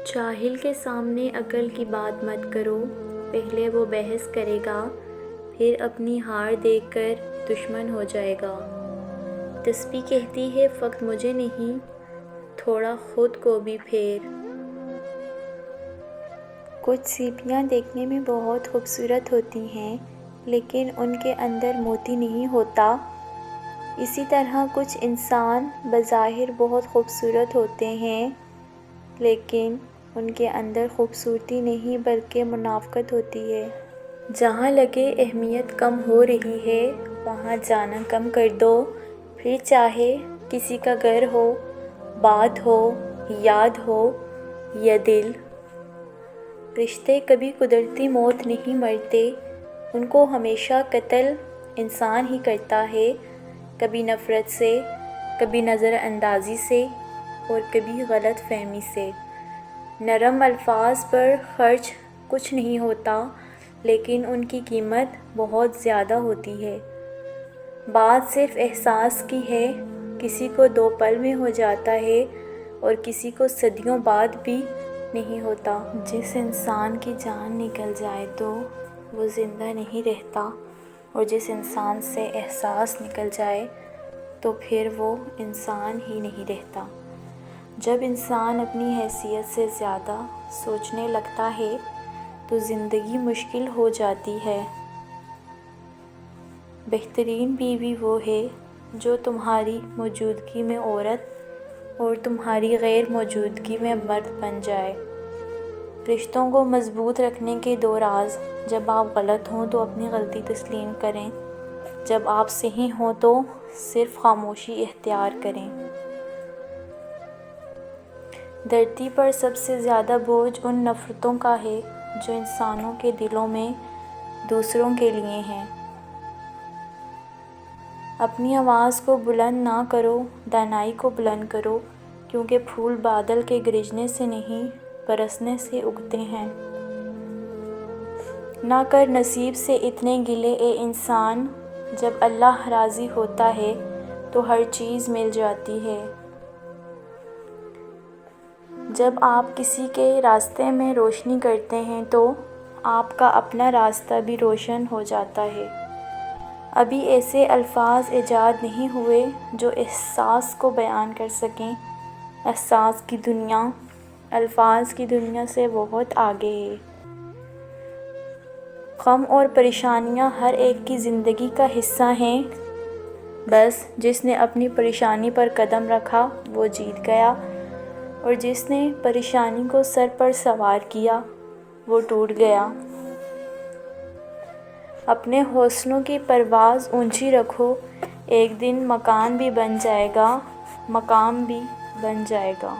جاہل کے سامنے عقل کی بات مت کرو، پہلے وہ بحث کرے گا، پھر اپنی ہار دیکھ کر دشمن ہو جائے گا۔ تسبیح کہتی ہے فقط مجھے نہیں، تھوڑا خود کو بھی پھیر۔ کچھ سیپیاں دیکھنے میں بہت خوبصورت ہوتی ہیں، لیکن ان کے اندر موتی نہیں ہوتا۔ اسی طرح کچھ انسان بظاہر بہت خوبصورت ہوتے ہیں، لیکن ان کے اندر خوبصورتی نہیں بلکہ منافقت ہوتی ہے۔ جہاں لگے اہمیت کم ہو رہی ہے، وہاں جانا کم کر دو، پھر چاہے کسی کا گھر ہو، بات ہو، یاد ہو یا دل۔ رشتے کبھی قدرتی موت نہیں مرتے، ان کو ہمیشہ قتل انسان ہی کرتا ہے، کبھی نفرت سے، کبھی نظر اندازی سے اور کبھی غلط فہمی سے۔ نرم الفاظ پر خرچ کچھ نہیں ہوتا، لیکن ان کی قیمت بہت زیادہ ہوتی ہے۔ بات صرف احساس کی ہے، کسی کو 2 پل میں ہو جاتا ہے اور کسی کو صدیوں بعد بھی نہیں ہوتا۔ جس انسان کی جان نکل جائے تو وہ زندہ نہیں رہتا، اور جس انسان سے احساس نکل جائے تو پھر وہ انسان ہی نہیں رہتا۔ جب انسان اپنی حیثیت سے زیادہ سوچنے لگتا ہے تو زندگی مشکل ہو جاتی ہے۔ بہترین بیوی وہ ہے جو تمہاری موجودگی میں عورت اور تمہاری غیر موجودگی میں مرد بن جائے۔ رشتوں کو مضبوط رکھنے کے 2 راز: جب آپ غلط ہوں تو اپنی غلطی تسلیم کریں، جب آپ صحیح ہوں تو صرف خاموشی اختیار کریں۔ دھرتی پر سب سے زیادہ بوجھ ان نفرتوں کا ہے جو انسانوں کے دلوں میں دوسروں کے لیے ہیں۔ اپنی آواز کو بلند نہ کرو، دانائی کو بلند کرو، کیونکہ پھول بادل کے گرجنے سے نہیں، برسنے سے اگتے ہیں۔ نہ کر نصیب سے اتنے گلے اے انسان، جب اللہ راضی ہوتا ہے تو ہر چیز مل جاتی ہے۔ جب آپ کسی کے راستے میں روشنی کرتے ہیں تو آپ کا اپنا راستہ بھی روشن ہو جاتا ہے۔ ابھی ایسے الفاظ ایجاد نہیں ہوئے جو احساس کو بیان کر سکیں۔ احساس کی دنیا الفاظ کی دنیا سے بہت آگے ہے۔ غم اور پریشانیاں ہر ایک کی زندگی کا حصہ ہیں، بس جس نے اپنی پریشانی پر قدم رکھا وہ جیت گیا، اور جس نے پریشانی کو سر پر سوار کیا وہ ٹوٹ گیا۔ اپنے حوصلوں کی پرواز اونچی رکھو، ایک دن مکان بھی بن جائے گا، مقام بھی بن جائے گا۔